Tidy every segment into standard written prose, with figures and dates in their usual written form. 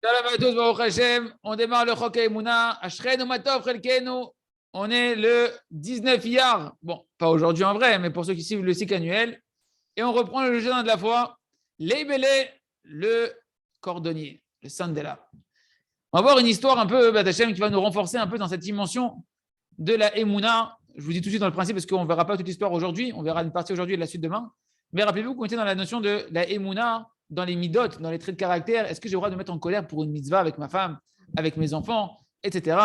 Shalom à tous, Baruch Hashem. On démarre le Chok Emouna. Ashreinu Matov Chelkenu. On est le 19 Iyar. Bon, pas aujourd'hui en vrai, mais pour ceux qui suivent le cycle annuel. Et on reprend le jardin de la foi. Leibele, le cordonnier, le Sandela. On va voir une histoire un peu, Hashem, qui va nous renforcer un peu dans cette dimension de la Emouna. Je vous dis tout de suite dans le principe, parce qu'on ne verra pas toute l'histoire aujourd'hui. On verra une partie aujourd'hui et la suite demain. Mais rappelez-vous qu'on était dans la notion de la Emouna, dans les midot, dans les traits de caractère. Est-ce que j'ai le droit de me mettre en colère pour une mitzvah avec ma femme, avec mes enfants, etc.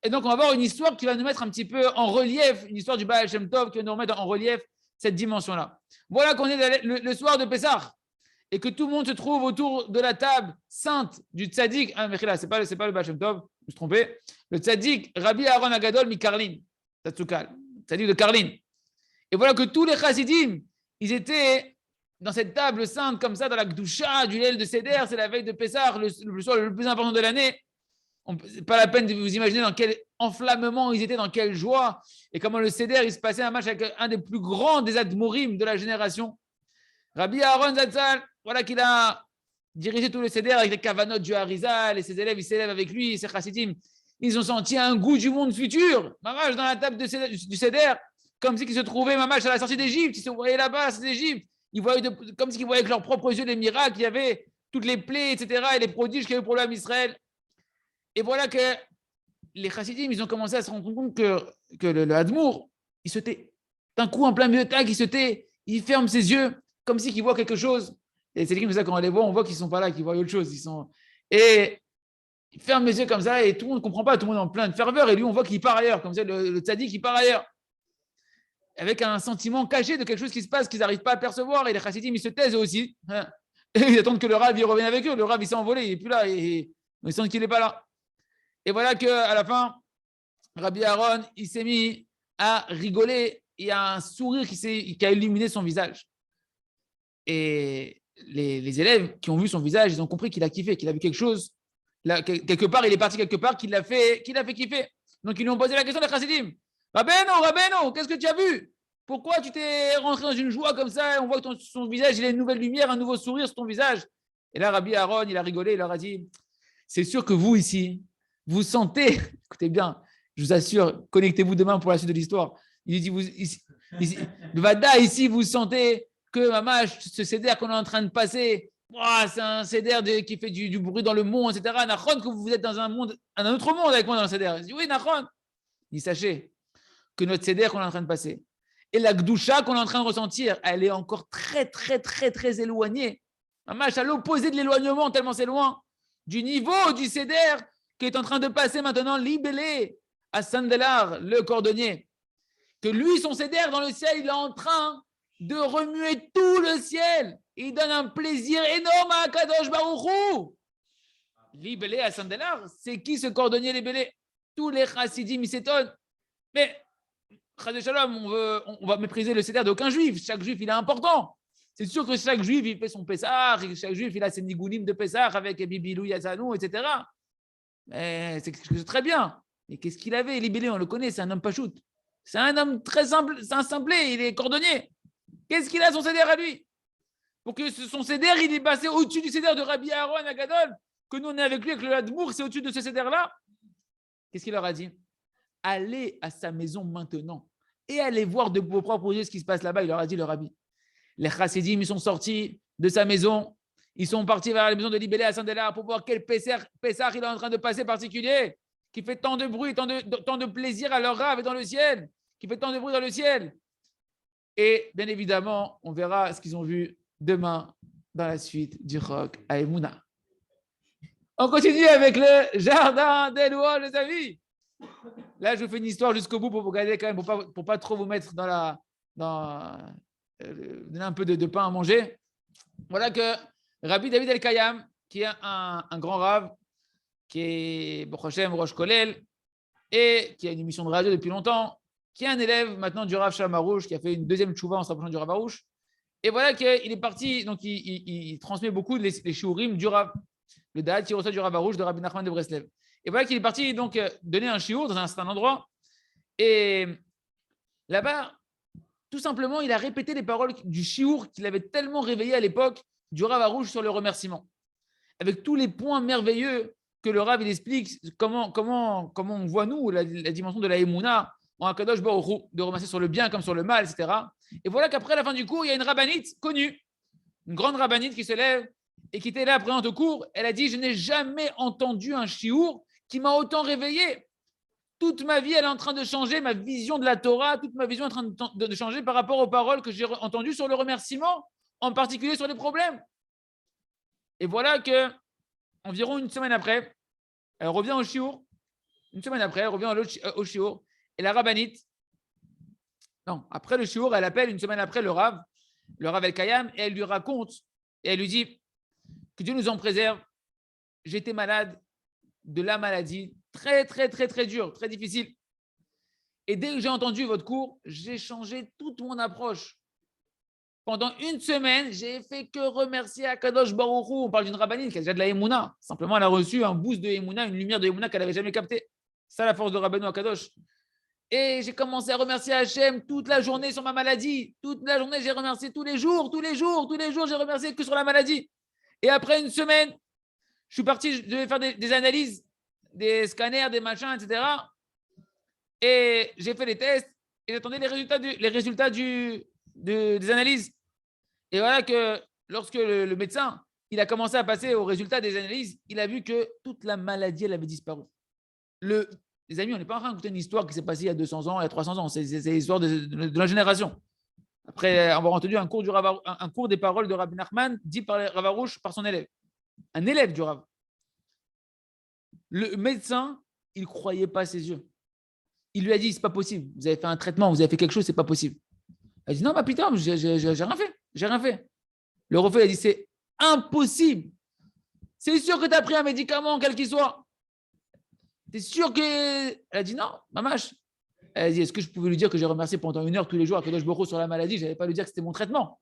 Et donc, on va voir une histoire qui va nous mettre un petit peu en relief, une histoire du Baal Shem Tov qui va nous remettre en relief cette dimension-là. Voilà qu'on est le soir de Pessah et que tout le monde se trouve autour de la table sainte du tzaddik. Ah, mais là, c'est pas le Baal Shem Tov, je me suis trompé. Le tzaddik Rabbi Aaron Agadol mi Karlin, Tatsukal, tzaddik de Karlin. Et voilà que tous les chassidim, ils étaient dans cette table sainte comme ça, dans la Gdusha du Lel de Seder, c'est la veille de Pessah, le soir le plus important de l'année. C'est pas la peine de vous imaginer dans quel enflammement ils étaient, dans quelle joie, et comment le Seder, il se passait un match avec un des plus grands des Admorim de la génération. Rabbi Aaron Zatzal, voilà qu'il a dirigé tout le Seder avec les Kavanot du Harizal, et ses élèves, ils s'élèvent avec lui, et ses chassidim, ils ont senti un goût du monde futur, Mamash dans la table du Seder, comme si ils se trouvaient Mamash à la sortie d'Égypte, ils se voyaient là-bas, à d'Égypte. Ils voyaient comme s'ils voyaient avec leurs propres yeux les miracles, il y avait toutes les plaies, etc., et les prodiges qu'il y avait pour l'homme Israël. Et voilà que les chassidim, ils ont commencé à se rendre compte que le Hadmour, il se tait. D'un coup, en plein milieu de tag, il se tait, il ferme ses yeux, comme si qu'il voit quelque chose. Et c'est comme ça, quand on les voit, on voit qu'ils ne sont pas là, qu'ils voient autre chose. Et il ferme les yeux comme ça, et tout le monde ne comprend pas, tout le monde est en pleine ferveur, et lui, on voit qu'il part ailleurs, comme ça, le tzaddik, il part ailleurs. Avec un sentiment caché de quelque chose qui se passe qu'ils n'arrivent pas à percevoir. Et les chassidim, ils se taisent aussi. Et ils attendent que le Rav il revienne avec eux. Le Rav, il s'est envolé, il n'est plus là. Et ils sentent qu'il n'est pas là. Et voilà qu'à la fin, Rabbi Aaron, il s'est mis à rigoler. Il y a un sourire qui a illuminé son visage. Et les élèves qui ont vu son visage, ils ont compris qu'il a kiffé, qu'il a vu quelque chose. Là, quelque part, il est parti quelque part, qu'il l'a fait kiffer. Donc, ils lui ont posé la question, les chassidim. Rabbeinu, qu'est-ce que tu as vu? Pourquoi tu t'es rentré dans une joie comme ça? On voit que son visage, il a une nouvelle lumière, un nouveau sourire sur ton visage. Et là, Rabbi Aaron, il a rigolé, il leur a dit, c'est sûr que vous ici, vous sentez, écoutez bien, je vous assure, connectez-vous demain pour la suite de l'histoire. Il dit, Vada, ici, vous sentez que, mamash, ce céder qu'on est en train de passer, c'est un céder qui fait du bruit dans le monde, etc. Nachon, que vous êtes dans un autre monde avec moi dans le céder. Il dit, oui, Nachon. Il dit, sachez que notre céder qu'on est en train de passer et la gdoucha qu'on est en train de ressentir, elle est encore très, très, très, très éloignée. Mamash, à l'opposé de l'éloignement, tellement c'est loin, du niveau du céder qui est en train de passer maintenant libellé à Sandelar, le cordonnier. Que lui, son céder dans le ciel, il est en train de remuer tout le ciel. Il donne un plaisir énorme à Kadosh Baruchou. Libellé à Sandelar, c'est qui ce cordonnier libellé? Tous les chassidim, ils s'étonnent. Mais on va mépriser le céder d'aucun juif. Chaque juif, il est important. C'est sûr que chaque juif, il fait son Pessah, chaque juif, il a ses nigounim de Pessah avec Bibilou, Yazanou, etc. Mais c'est très bien. Mais qu'est-ce qu'il avait, Libélé? On le connaît, c'est un homme pachout. C'est un homme très simple, c'est un simplet, il est cordonnier. Qu'est-ce qu'il a son céder à lui? Pour que son céder, il est passé au-dessus du céder de Rabbi Aaron Agadol, que nous, on est avec lui, avec le Hadmour, c'est au-dessus de ce céder-là. Qu'est-ce qu'il leur a dit? Allez à sa maison maintenant et allez voir de vos propres yeux ce qui se passe là-bas. Il leur a dit, le Rabbi. Les chassidim, ils sont sortis de sa maison. Ils sont partis vers la maison de Libélé à Saint-Délar pour voir quel Pessah il est en train de passer particulier, qui fait tant de bruit, tant de plaisir à leur rave et dans le ciel, qui fait tant de bruit dans le ciel. Et bien évidemment, on verra ce qu'ils ont vu demain dans la suite du Rock à Emouna. On continue avec le jardin des louanges, les amis. Là, je vous fais une histoire jusqu'au bout pour vous garder quand même, pour pas trop vous mettre donner un peu de pain à manger. Voilà que Rabbi David El-Kayam, qui est un grand rave, qui est Bochem Roche Kolel, et qui a une émission de radio depuis longtemps, qui est un élève maintenant du Rav Shalom Harouche, qui a fait une deuxième tchouva en se rapprochant du Rav Harouche. Et voilà qu'il est parti, donc il transmet beaucoup les shiurim du Rav, le Da'at qui reçoit du Rav Harouche de Rabbi Nachman de Breslev. Et voilà qu'il est parti donc donner un shiur dans un certain endroit. Et là-bas, tout simplement, il a répété les paroles du shiur qu'il avait tellement réveillé à l'époque du Rav Harouche sur le remerciement. avec tous les points merveilleux que le Rav il explique, comment on voit nous la dimension de la Emouna en Akadosh Baruch Hu, de remercier sur le bien comme sur le mal, etc. Et voilà qu'après la fin du cours, il y a une rabbinite connue, une grande rabbinite qui se lève et qui était là présente au cours. Elle a dit: je n'ai jamais entendu un chiour qui m'a autant réveillé. Toute ma vie, elle est en train de changer, ma vision de la Torah, toute ma vision est en train de changer par rapport aux paroles que j'ai entendues sur le remerciement, en particulier sur les problèmes. Et voilà que, environ une semaine après, elle revient au chiour. Une semaine après, elle revient au chiour. Et la rabbinite, non, après le chiour, elle appelle une semaine après le Rav El Kayam, et elle lui raconte, et elle lui dit que Dieu nous en préserve. J'étais malade de la maladie, très, très, très, très dure, très difficile. Et dès que j'ai entendu votre cours, j'ai changé toute mon approche. Pendant une semaine, j'ai fait que remercier Akadosh Baruch Hu. On parle d'une rabbinite qui a déjà de la Emouna. Simplement, elle a reçu un boost de Emouna, une lumière de Emouna qu'elle n'avait jamais captée. C'est ça la force de Rabbeinu Akadosh. Et j'ai commencé à remercier Hachem toute la journée sur ma maladie. Toute la journée, j'ai remercié tous les jours, j'ai remercié que sur la maladie. Et après une semaine, je suis parti, je devais faire des analyses, des scanners, des machins, etc. Et j'ai fait les tests et j'attendais les résultats des analyses. Et voilà que lorsque le médecin il a commencé à passer aux résultats des analyses, il a vu que toute la maladie, elle avait disparu. Les amis, on n'est pas en train d'écouter une histoire qui s'est passée il y a 200 ans, il y a 300 ans. C'est l'histoire de la génération. Après avoir entendu un cours des paroles de Rabbi Nachman dit par Rav Arush par son élève. Un élève du Rav. Le médecin, il ne croyait pas ses yeux. Il lui a dit: c'est pas possible. Vous avez fait un traitement, vous avez fait quelque chose, c'est pas possible. Elle a dit: non, ma putain, j'ai rien fait. J'ai rien fait. Le refait, il a dit: c'est impossible. C'est sûr que tu as pris un médicament, quel qu'il soit. T'es sûr que. Elle a dit: non, mamache. Elle a dit: est-ce que je pouvais lui dire que j'ai remercié pendant 1 heure tous les jours à Kadosh Baruch Hu sur la maladie? Je n'allais pas lui dire que c'était mon traitement.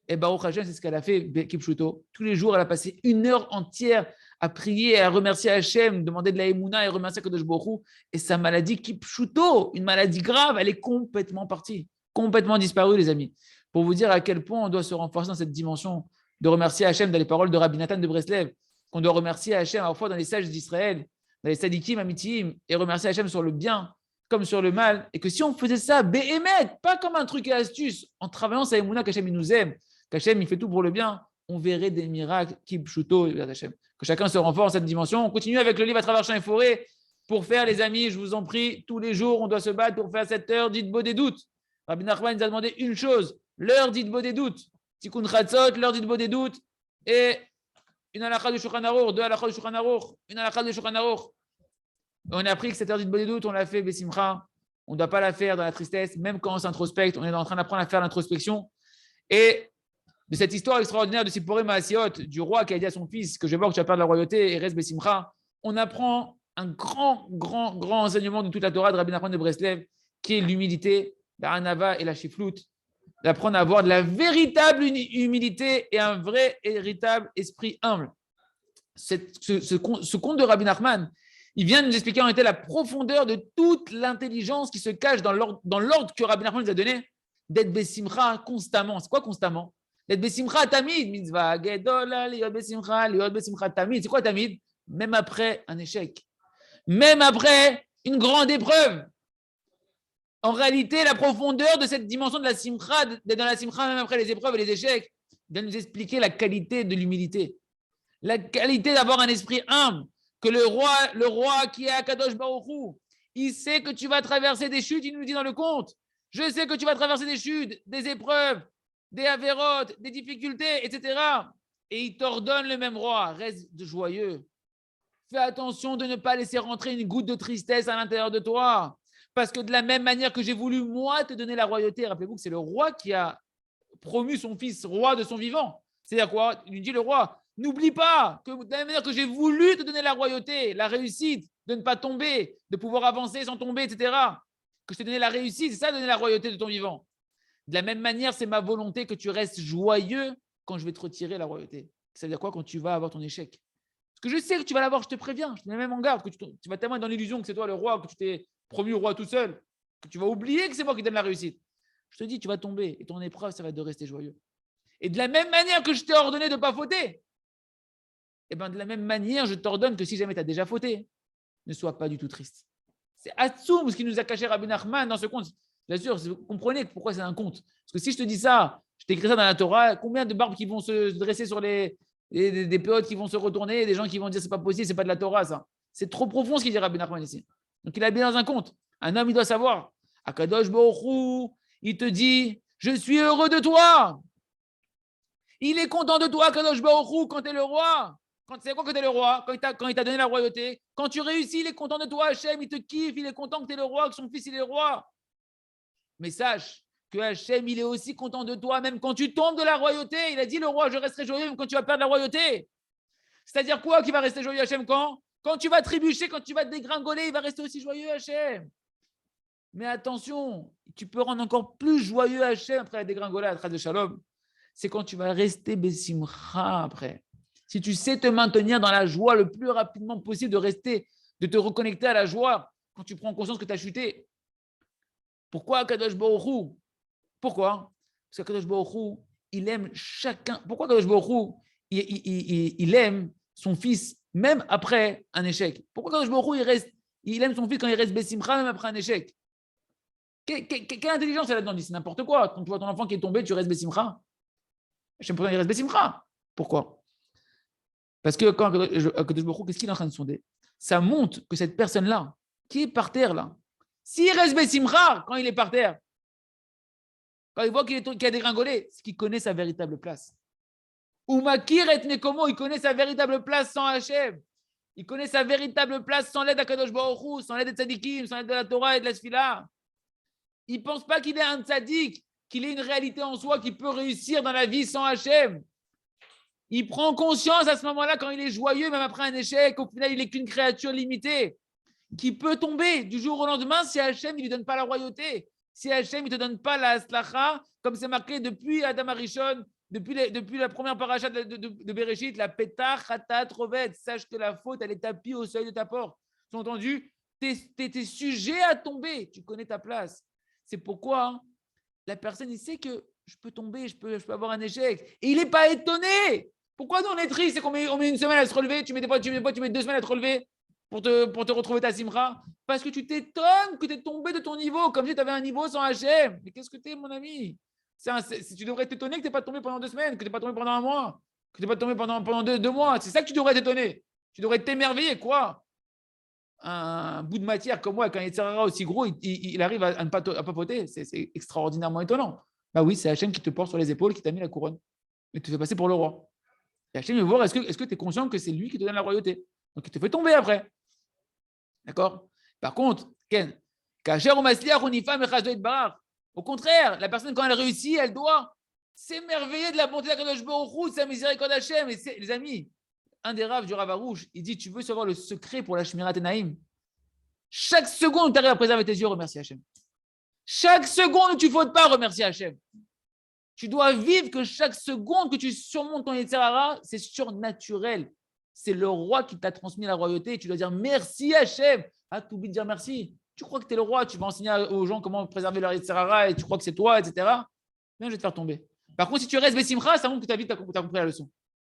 Et Baruch Hashem, c'est ce qu'elle a fait, Kipchuto. Tous les jours, elle a passé 1 heure entière à prier, à remercier Hachem, demander de la Emouna et remercier Kadosh Baruch Hu. Et sa maladie, Kipchuto, une maladie grave, elle est complètement partie, complètement disparue, les amis. Pour vous dire à quel point on doit se renforcer dans cette dimension de remercier Hachem dans les paroles de Rabbi Nathan de Breslev, qu'on doit remercier Hachem à la fois dans les sages d'Israël, dans les sadikim, amitim, et remercier Hachem sur le bien comme sur le mal. Et que si on faisait ça, béhémet, pas comme un truc et astuce, en travaillant sa Emouna qu'Hachem il nous aime, qu'Hachem il fait tout pour le bien, on verrait des miracles, Kipchuto, Hachem. Que chacun se renforce cette dimension. On continue avec le livre à travers champs et forêts pour faire, les amis, je vous en prie, tous les jours, on doit se battre pour faire cette heure d'Hitbo des doutes. Rabbi Nachman nous a demandé une chose, l'heure d'Hitbo des doutes. Tikkun Chatzot, l'heure d'Hitbo des doutes, et une halakha de Shulchan Aruch, 2 halakhas de Shulchan Aruch, une halakha de Shulchan Aruch. On a appris que cette heure d'Hitbo des doutes, on l'a fait Bessimcha. On ne doit pas la faire dans la tristesse, même quand on s'introspecte, on est en train d'apprendre à faire l'introspection. Et de cette histoire extraordinaire de Sipporé Maasiot, du roi qui a dit à son fils que je vais voir que tu vas perdre la royauté, et reste Bessimcha, on apprend un grand enseignement de toute la Torah de Rabbi Nachman de Breslev, qui est l'humilité, la hanava et la chiflout, d'apprendre à avoir de la véritable humilité et un vrai véritable esprit humble. Ce conte de Rabbi Nachman, il vient de nous expliquer en réalité la profondeur de toute l'intelligence qui se cache dans l'ordre que Rabbi Nachman nous a donné, d'être Bessimcha constamment. C'est quoi constamment? D'être Bessimcha Tamid, mitzvah, gedola, liot Bessimcha Tamid. C'est quoi Tamid? Même après un échec, même après une grande épreuve. En réalité, la profondeur de cette dimension de la simcha, d'être dans la simcha même après les épreuves et les échecs, vient nous expliquer la qualité de l'humilité, la qualité d'avoir un esprit humble, que le roi qui est à Kadosh Baruch Hu, il sait que tu vas traverser des chutes, il nous dit dans le conte. Je sais que tu vas traverser des chutes, des épreuves, des avérotes, des difficultés, etc. Et il t'ordonne le même roi, reste joyeux. Fais attention de ne pas laisser rentrer une goutte de tristesse à l'intérieur de toi. Parce que de la même manière que j'ai voulu, moi, te donner la royauté, rappelez-vous que c'est le roi qui a promu son fils roi de son vivant. C'est-à-dire quoi? Il lui dit le roi, n'oublie pas que de la même manière que j'ai voulu te donner la royauté, la réussite, de ne pas tomber, de pouvoir avancer sans tomber, etc. Que je t'ai donné la réussite, c'est ça, donner la royauté de ton vivant. De la même manière, c'est ma volonté que tu restes joyeux quand je vais te retirer la royauté. Ça veut dire quoi? Quand tu vas avoir ton échec. Parce que je sais que tu vas l'avoir, je te préviens, je te mets même en garde, que tu vas tellement être dans l'illusion que c'est toi le roi, que tu t'es promu roi tout seul, que tu vas oublier que c'est moi qui donne la réussite. Je te dis, tu vas tomber et ton épreuve, ça va être de rester joyeux. Et de la même manière que je t'ai ordonné de ne pas fauter, Et bien, de la même manière, je t'ordonne que si jamais tu as déjà fauté, ne sois pas du tout triste. C'est Atsoum ce qui nous a caché Rabbi Nachman dans ce conte. Bien sûr, vous comprenez pourquoi c'est un conte. Parce que si je te dis ça, je t'écris ça dans la Torah, combien de barbes qui vont se dresser sur des péotes qui vont se retourner, des gens qui vont dire c'est pas possible, c'est pas de la Torah, ça. C'est trop profond ce qu'il dit Rabbi Nachman ici. Donc il a bien dans un conte. Un homme, il doit savoir. Akadosh Baruch Hu, il te dit, je suis heureux de toi. Il est content de toi, Kadosh Baruch Hu, quand tu es le roi. C'est quoi que tu es le roi? Quand il t'a donné la royauté. Quand tu réussis, il est content de toi, Hachem, il te kiffe, il est content que tu es le roi, que son fils, il est roi. Mais sache que Hachem, il est aussi content de toi, même quand tu tombes de la royauté. Il a dit, le roi, je resterai joyeux même quand tu vas perdre la royauté. C'est-à-dire quoi qui va rester joyeux, Hachem, quand tu vas trébucher, quand tu vas te dégringoler, il va rester aussi joyeux, Hachem. Mais attention, tu peux rendre encore plus joyeux Hachem après la dégringolade, de Shalom. C'est quand tu vas rester Bessimcha après. Si tu sais te maintenir dans la joie le plus rapidement possible, de te reconnecter à la joie quand tu prends conscience que tu as chuté. Pourquoi Kadosh Baruch Hu? Pourquoi? Parce que Kadosh Baruch Hu, il aime chacun. Pourquoi Kadosh Baruch Hu, il aime son fils même après un échec? Pourquoi Kadosh Baruch Hu, il aime son fils quand il reste Bessimcha même après un échec? Quelle intelligence est là-dedans? C'est n'importe quoi. Quand tu vois ton enfant qui est tombé, tu restes Bessimcha. J'aime pas, il reste Bessimcha. Pourquoi? Parce que quand Akadosh Baruch Hu, qu'est-ce qu'il est en train de sonder? Ça montre que cette personne-là, qui est par terre là, s'il reste Bessimcha quand il est par terre, quand il voit qu'il a dégringolé, c'est qu'il connaît sa véritable place. Ou Makir et Nekomo, il connaît sa véritable place sans Hachem. Il connaît sa véritable place sans l'aide d'Akadosh Baruch Hu, sans l'aide des tzadikim, sans l'aide de la Torah et de la Sfila. Il ne pense pas qu'il est un tzaddik, qu'il ait une réalité en soi, qui peut réussir dans la vie sans Hachem. Il prend conscience à ce moment-là, quand il est joyeux, même après un échec, au final, il n'est qu'une créature limitée, qui peut tomber du jour au lendemain si Hachem ne lui donne pas la royauté, si Hachem ne te donne pas la slacha, comme c'est marqué depuis Adam Arishon, depuis la première paracha de Bereshit, la petach hatat rovet, sache que la faute, elle est tapie au seuil de ta porte. Entendu, tu es sujet à tomber, tu connais ta place. C'est pourquoi la personne, il sait que je peux tomber, je peux avoir un échec. Et il n'est pas étonné. Pourquoi nous, on est triste? C'est qu'on met une semaine à se relever, tu mets 2 semaines à te relever pour te retrouver ta simra. Parce que tu t'étonnes que tu es tombé de ton niveau, comme si tu avais un niveau sans HM. Mais qu'est-ce que tu es, mon ami? Tu devrais t'étonner que tu n'es pas tombé pendant 2 semaines, que tu n'es pas tombé pendant un mois, que tu n'es pas tombé pendant 2 mois. C'est ça que tu devrais t'étonner. Tu devrais t'émerveiller, quoi. Un bout de matière comme moi, quand il est aussi gros, il arrive à ne pas papoter. C'est extraordinairement étonnant. Bah oui, c'est Hachem qui te porte sur les épaules, qui t'a mis la couronne et te fait passer pour le roi. Et Hachem veut voir, est-ce que tu es conscient que c'est lui qui te donne la royauté? Donc il te fait tomber après. D'accord? Par contre, Ken, au contraire, la personne, quand elle réussit, elle doit s'émerveiller de la bonté d'Akadosh Baruch Hu, de sa miséricorde Hachem. Et les amis, un des raves du Rav Arouche, il dit, tu veux savoir le secret pour la Shmirat Enaim? Chaque seconde où tu arrives à préserver tes yeux, remercie Hachem. Chaque seconde où tu ne fautes pas, remercie Hachem. Tu dois vivre que chaque seconde que tu surmontes ton Yetzer Hara, c'est surnaturel. C'est le roi qui t'a transmis la royauté. Tu dois dire merci Hachem. Ah, tu oublies de dire merci. Tu crois que tu es le roi, tu vas enseigner aux gens comment préserver leur Yetzer Hara et tu crois que c'est toi, etc. Bien, je vais te faire tomber. Par contre, si tu restes Bessimcha, ça montre que ta vie, tu as compris la leçon.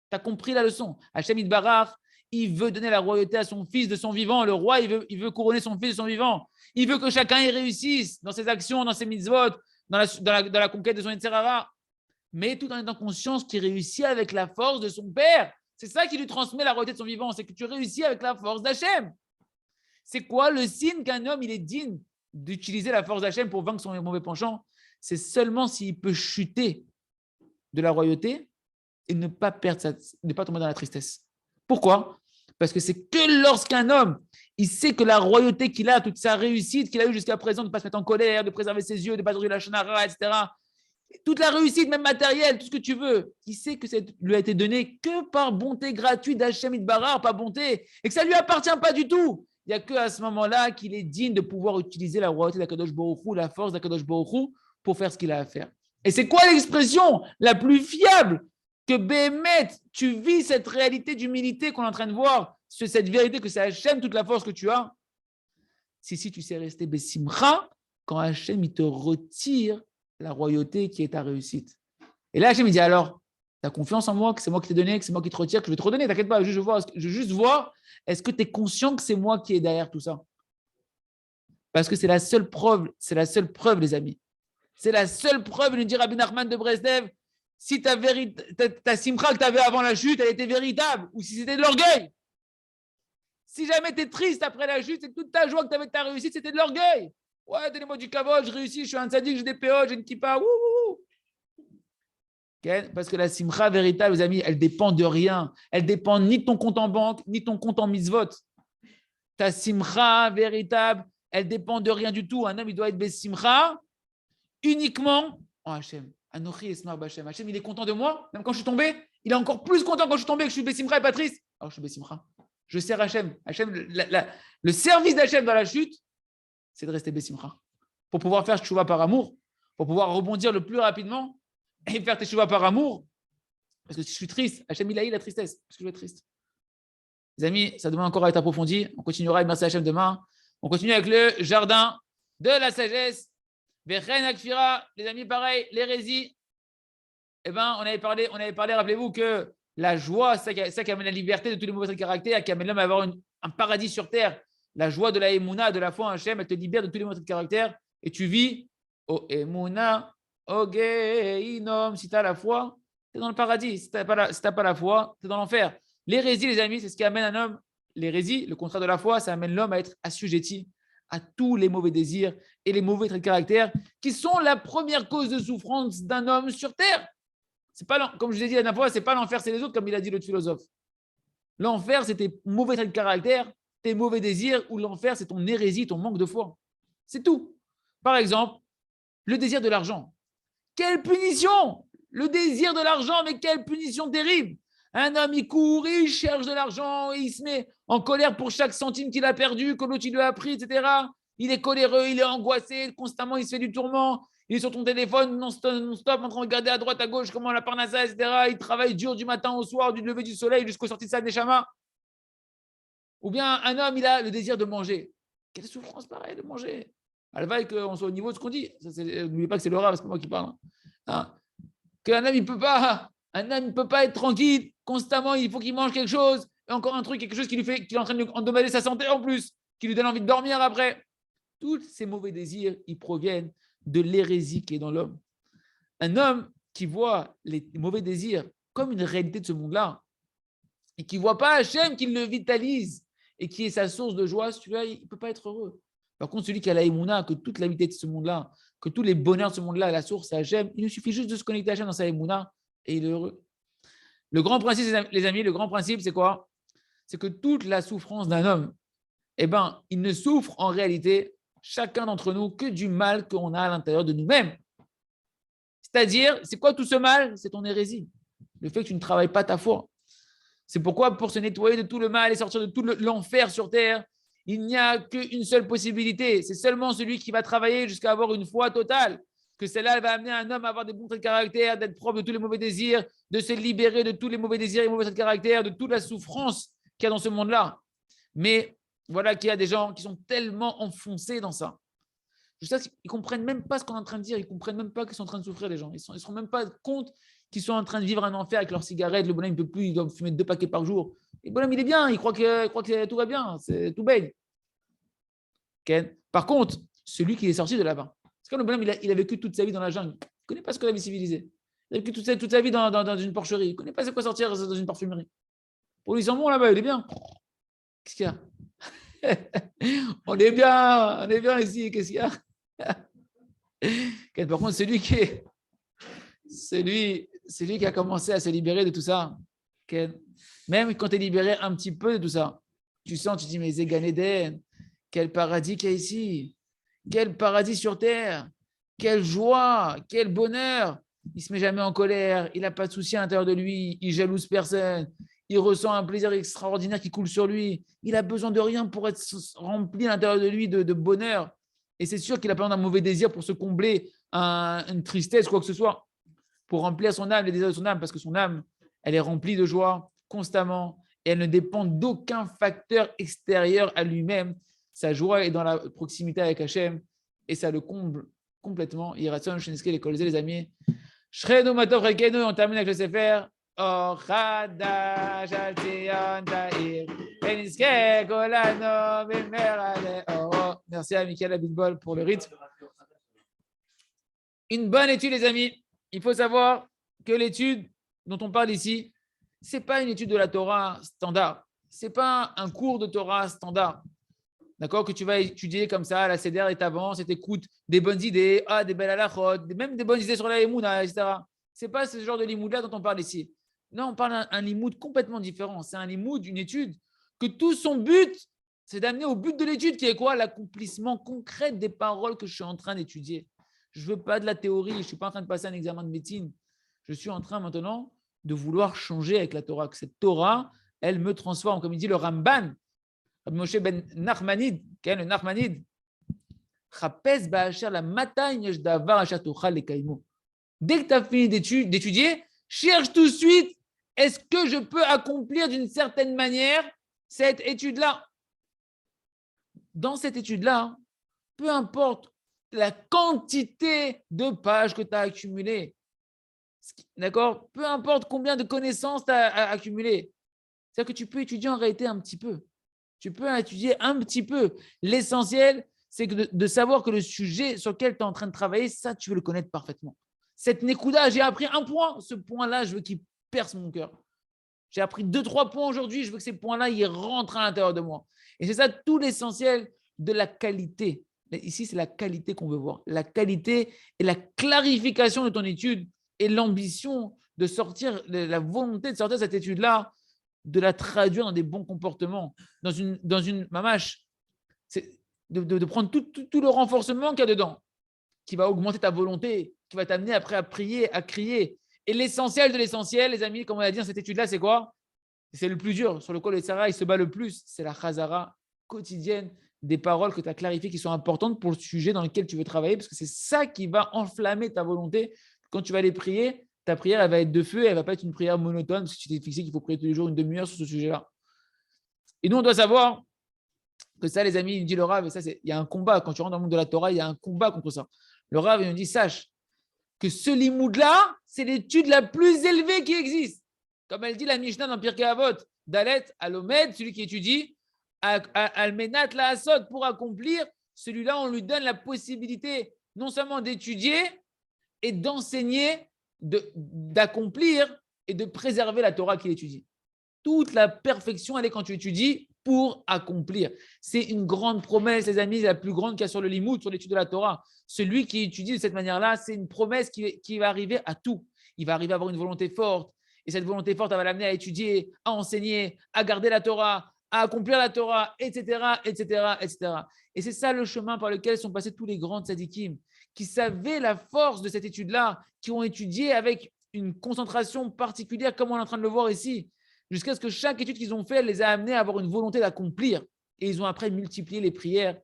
Tu as compris la leçon. Hachem Yitbarach, il veut donner la royauté à son fils de son vivant. Le roi, il veut couronner son fils de son vivant. Il veut que chacun y réussisse dans ses actions, dans ses mitzvot, dans la conquête de son Yetzer Hara. Mais tout en étant conscience qu'il réussit avec la force de son père. C'est ça qui lui transmet la royauté de son vivant. C'est que tu réussis avec la force d'Hachem. C'est quoi le signe qu'un homme il est digne d'utiliser la force d'Hachem pour vaincre son mauvais penchant? C'est seulement s'il peut chuter de la royauté et ne pas tomber dans la tristesse. Pourquoi? Parce que c'est que lorsqu'un homme, il sait que la royauté qu'il a, toute sa réussite qu'il a eue jusqu'à présent, de ne pas se mettre en colère, de préserver ses yeux, de ne pas donner la chanara, etc., toute la réussite, même matérielle, tout ce que tu veux, il sait que ça lui a été donné que par bonté gratuite d'Hachem Yitbarach, pas bonté, et que ça ne lui appartient pas du tout. Il n'y a qu'à ce moment-là qu'il est digne de pouvoir utiliser la royauté d'Akadosh Baruch Hu, la force d'Akadosh Baruch Hu, pour faire ce qu'il a à faire. Et c'est quoi l'expression la plus fiable que Béhémet, tu vis cette réalité d'humilité qu'on est en train de voir, cette vérité que c'est Hachem, toute la force que tu as? Si tu sais rester Bessimcha, quand Hachem il te retire la royauté qui est ta réussite. Et là, Hachem il dit alors, tu Tu as confiance en moi, que c'est moi qui t'ai donné, que c'est moi qui te retire, que je vais te redonner. T'inquiète pas, je veux juste voir, est-ce que tu es conscient que c'est moi qui est derrière tout ça? Parce que c'est la seule preuve, les amis. C'est la seule preuve, nous dit Rabbi Nachman de Breslev, si ta simcha que tu avais avant la chute, elle était véritable, ou si c'était de l'orgueil. Si jamais tu es triste après la chute, c'est toute ta joie que tu avais de ta réussite, c'était de l'orgueil. Ouais, donnez-moi du kavod, je réussis, je suis un sadique, j'ai des PO, j'ai une kippa. Okay? Parce que la simcha véritable, les amis, elle dépend de rien. Elle dépend ni de ton compte en banque, ni de ton compte en mitzvot. Ta simcha véritable, elle dépend de rien du tout. Un homme, il doit être besimcha uniquement en Hachem. Anochi esmar b'Hachem. Hachem, il est content de moi, même quand je suis tombé. Il est encore plus content quand je suis tombé que je suis besimcha et pas triste. Alors, je suis besimcha. Je sers Hachem. Le service d'Hachem dans la chute, c'est de rester besimcha. Pour pouvoir faire teshuvah par amour, pour pouvoir rebondir le plus rapidement et faire teshuvah par amour. Parce que si je suis triste, Hachem, il a eu la tristesse. Parce que je vais être triste. Les amis, ça demande encore à être approfondi. On continuera, merci Hachem, demain. On continue avec le jardin de la sagesse. Vechen Akfira, les amis, pareil, l'hérésie. Eh bien, on avait parlé, rappelez-vous, que la joie, c'est ça qui amène la liberté de tous les mauvais caractères, qui amène l'homme à avoir un paradis sur terre. La joie de la Emouna, de la foi en Hachem, elle te libère de tous les mauvais caractères et tu vis au Emouna, au Geinom. Si tu as la foi, tu es dans le paradis. Si tu n'as pas la foi, tu es dans l'enfer. L'hérésie, les amis, c'est ce qui amène un homme. L'hérésie, le contraire de la foi, ça amène l'homme à être assujetti à tous les mauvais désirs et les mauvais traits de caractère qui sont la première cause de souffrance d'un homme sur terre. C'est pas, comme je l'ai dit la dernière fois, c'est pas l'enfer, c'est les autres, comme il a dit le philosophe. L'enfer, c'est tes mauvais traits de caractère, tes mauvais désirs, ou l'enfer, c'est ton hérésie, ton manque de foi. C'est tout. Par exemple, le désir de l'argent. Quelle punition! Le désir de l'argent, mais quelle punition terrible! Un homme, il court, il cherche de l'argent, il se met en colère pour chaque centime qu'il a perdu, que l'autre il lui a pris, etc. Il est coléreux, il est angoissé, constamment il se fait du tourment, il est sur ton téléphone non-stop, en train de regarder à droite, à gauche, comment la parnassa, etc. Il travaille dur du matin au soir, du lever du soleil jusqu'au sorties de sa neshama. Ou bien un homme, il a le désir de manger. Quelle souffrance pareille de manger. Alvaï qu'on soit au niveau de ce qu'on dit. N'oubliez pas que c'est le rave, c'est pas moi qui parle. Hein. Qu'un homme, il peut pas. Un homme ne peut pas être tranquille. Constamment, il faut qu'il mange quelque chose. Et encore un truc, quelque chose qui est en train d'endommager sa santé en plus, qui lui donne envie de dormir après. Tous ces mauvais désirs, ils proviennent de l'hérésie qui est dans l'homme. Un homme qui voit les mauvais désirs comme une réalité de ce monde-là, et qui ne voit pas Hachem qui le vitalise et qui est sa source de joie, celui-là, il ne peut pas être heureux. Par contre, celui qui a la Emouna, que toute la vitesse de ce monde-là, que tous les bonheurs de ce monde-là, la source, c'est Hachem, il lui suffit juste de se connecter à Hachem dans sa Emouna et il est heureux. Le grand principe, les amis, le grand principe, c'est quoi? C'est que toute la souffrance d'un homme, eh ben, il ne souffre en réalité, chacun d'entre nous, que du mal qu'on a à l'intérieur de nous-mêmes. C'est-à-dire, c'est quoi tout ce mal? C'est ton hérésie. Le fait que tu ne travailles pas ta foi. C'est pourquoi, pour se nettoyer de tout le mal et sortir de tout l'enfer sur terre, il n'y a qu'une seule possibilité. C'est seulement celui qui va travailler jusqu'à avoir une foi totale. Que celle-là va amener un homme à avoir des bons traits de caractère, d'être propre de tous les mauvais désirs, de se libérer de tous les mauvais désirs et mauvais traits de caractère, de toute la souffrance qu'il y a dans ce monde-là. Mais voilà qu'il y a des gens qui sont tellement enfoncés dans ça. Je sais qu'ils ne comprennent même pas ce qu'on est en train de dire. Ils ne comprennent même pas qu'ils sont en train de souffrir, les gens. Ils ne se rendent même pas compte qu'ils sont en train de vivre un enfer avec leurs cigarettes. Le bonhomme, il ne peut plus, il doit fumer 2 paquets par jour. Et le bonhomme, il est bien. Il croit que tout va bien. C'est tout bête. Okay. Par contre, celui qui est sorti de là-bas, parce que le bonhomme, il a vécu toute sa vie dans la jungle. Il ne connaît pas ce que la vie civilisée. Il a vécu toute sa vie dans une porcherie. Il ne connaît pas ce quoi sortir dans une parfumerie. Pour lui, ils sont bons là-bas, il est bien. Qu'est-ce qu'il y a? On est bien ici. Qu'est-ce qu'il y a? Par contre, celui qui a commencé à se libérer de tout ça, même quand tu es libéré un petit peu de tout ça, tu sens, tu te dis, mais Gan Eden, quel paradis qu'il y a ici, quel paradis sur terre, quelle joie, quel bonheur. Il ne se met jamais en colère, il n'a pas de souci à l'intérieur de lui, il jalouse personne, il ressent un plaisir extraordinaire qui coule sur lui, il a besoin de rien pour être rempli à l'intérieur de lui de bonheur. Et c'est sûr qu'il a pas besoin d'un mauvais désir pour se combler une tristesse, quoi que ce soit, pour remplir son âme, les désirs de son âme, parce que son âme, elle est remplie de joie constamment et elle ne dépend d'aucun facteur extérieur à lui-même. Sa joie est dans la proximité avec Hachem et ça le comble complètement. Il reste un les amis. On termine avec le Sefer. אור חדש על ציון תאיר, ונזכה כולנו במהרה לאורו. Merci à Michael Abitbol pour le rythme. Une bonne étude, les amis. Il faut savoir que l'étude dont on parle ici, ce n'est pas une étude de la Torah standard. Ce n'est pas un cours de Torah standard. D'accord, que tu vas étudier comme ça, la CDR et t'avances et t'écoutes des bonnes idées, des belles halachot, même des bonnes idées sur la Emouna, etc. Ce n'est pas ce genre de limoud-là dont on parle ici. Non, on parle d'un limoud complètement différent. C'est un limoud, une étude, que tout son but, c'est d'amener au but de l'étude qui est quoi? L'accomplissement concret des paroles que je suis en train d'étudier. Je ne veux pas de la théorie, je ne suis pas en train de passer un examen de médecine. Je suis en train maintenant de vouloir changer avec la Torah, que cette Torah, elle me transforme. Comme il dit le Ramban, Moshe ben Nachmanid, le Nachmanid, dès que tu as fini d'étudier, cherche tout de suite, est-ce que je peux accomplir d'une certaine manière cette étude-là? Dans cette étude-là, peu importe la quantité de pages que tu as accumulées, d'accord? Peu importe combien de connaissances tu as accumulées, c'est-à-dire que tu peux étudier en réalité un petit peu. Tu peux étudier un petit peu. L'essentiel, c'est que de savoir que le sujet sur lequel tu es en train de travailler, ça, tu veux le connaître parfaitement. Cette Nekuda, j'ai appris un point. Ce point-là, je veux qu'il perce mon cœur. J'ai appris 2-3 points aujourd'hui. Je veux que ces points-là, ils rentrent à l'intérieur de moi. Et c'est ça tout l'essentiel de la qualité. Ici, c'est la qualité qu'on veut voir. La qualité et la clarification de ton étude et l'ambition de sortir, la volonté de sortir de cette étude-là, de la traduire dans des bons comportements, dans une mamache, c'est de prendre tout le renforcement qu'il y a dedans, qui va augmenter ta volonté, qui va t'amener après à prier, à crier. Et l'essentiel de l'essentiel, les amis, comme on a dit dans cette étude-là, c'est quoi? C'est le plus dur, sur lequel le Sarah, il se bat le plus, c'est la chazara quotidienne des paroles que tu as clarifiées qui sont importantes pour le sujet dans lequel tu veux travailler, parce que c'est ça qui va enflammer ta volonté. Quand tu vas aller prier, ta prière, elle va être de feu, elle ne va pas être une prière monotone, parce que tu t'es fixé qu'il faut prier tous les jours une demi-heure sur ce sujet-là. Et nous, on doit savoir que ça, les amis, il dit le Rav, et ça, il y a un combat. Quand tu rentres dans le monde de la Torah, il y a un combat contre ça. Le Rav, il nous dit, sache que ce limoud-là, c'est l'étude la plus élevée qui existe. Comme elle dit la Mishnah dans Pirkei Avot, Dalet, Alomed, celui qui étudie, Almenat la Asot, pour accomplir, celui-là, on lui donne la possibilité non seulement d'étudier et d'enseigner, d'accomplir et de préserver la Torah qu'il étudie. Toute la perfection, elle est quand tu étudies pour accomplir. C'est une grande promesse, les amis, la plus grande qu'il y a sur le limoud, sur l'étude de la Torah. Celui qui étudie de cette manière-là, c'est une promesse qui va arriver à tout. Il va arriver à avoir une volonté forte. Et cette volonté forte, elle va l'amener à étudier, à enseigner, à garder la Torah, à accomplir la Torah, etc., etc., etc. Et c'est ça le chemin par lequel sont passés tous les grands tzadikim, qui savaient la force de cette étude-là, qui ont étudié avec une concentration particulière, comme on est en train de le voir ici, jusqu'à ce que chaque étude qu'ils ont fait les a amenés à avoir une volonté d'accomplir. Et ils ont après multiplié les prières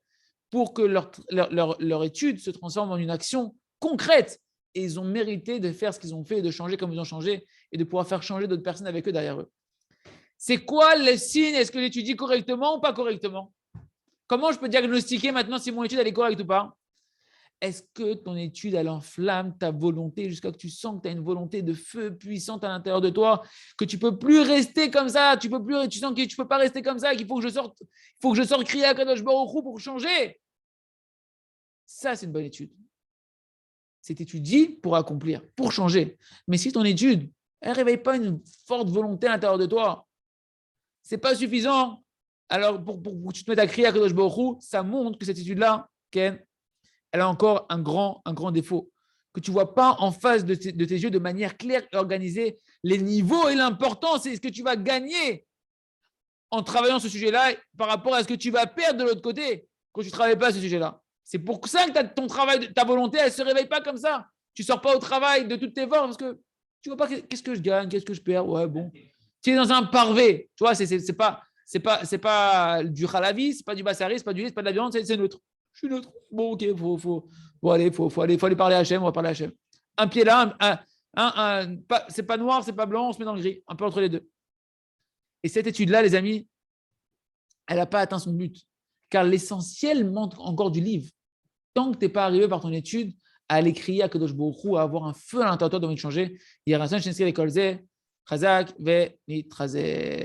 pour que leur étude se transforme en une action concrète. Et ils ont mérité de faire ce qu'ils ont fait, de changer comme ils ont changé, et de pouvoir faire changer d'autres personnes avec eux derrière eux. C'est quoi le signe? Est-ce que j'étudie correctement ou pas correctement? Comment je peux diagnostiquer maintenant si mon étude elle est correcte ou pas? Est-ce que ton étude, elle enflamme ta volonté jusqu'à ce que tu sens que tu as une volonté de feu puissante à l'intérieur de toi, que tu ne peux plus rester comme ça, tu sens que tu ne peux pas rester comme ça, qu'il faut que je sorte crier à Kadosh Baruch Hu pour changer? Ça, c'est une bonne étude. C'est étudier pour accomplir, pour changer. Mais si ton étude, elle ne réveille pas une forte volonté à l'intérieur de toi, ce n'est pas suffisant. Alors, pour que tu te mettes à crier à Kadosh Baruch Hu, ça montre que cette étude-là, Ken, elle a encore un grand défaut, que tu ne vois pas en face de tes yeux de manière claire et organisée les niveaux et l'importance et ce que tu vas gagner en travaillant ce sujet-là par rapport à ce que tu vas perdre de l'autre côté quand tu ne travailles pas à ce sujet-là. C'est pour ça que ton travail, ta volonté, elle ne se réveille pas comme ça. Tu ne sors pas au travail de toutes tes forces parce que tu ne vois pas qu'est-ce que je gagne, qu'est-ce que je perds. Ouais, bon. Tu es dans un parvé. Tu vois, c'est pas du halavi, ce n'est pas du bassari, ce n'est pas du lait, ce n'est pas de la viande, c'est neutre. Je suis neutre. Bon, ok, faut aller parler à Hachem, on va parler à Hachem. Un pied là, c'est pas noir, c'est pas blanc, on se met dans le gris, un peu entre les deux. Et cette étude-là, les amis, elle n'a pas atteint son but. Car l'essentiel manque encore du livre. Tant que tu n'es pas arrivé par ton étude à aller crier à Kadosh Baruch Hu, à avoir un feu à l'intérieur de toi, de changer, il y a un seul chez l'école, Chazak ve nitrazeh.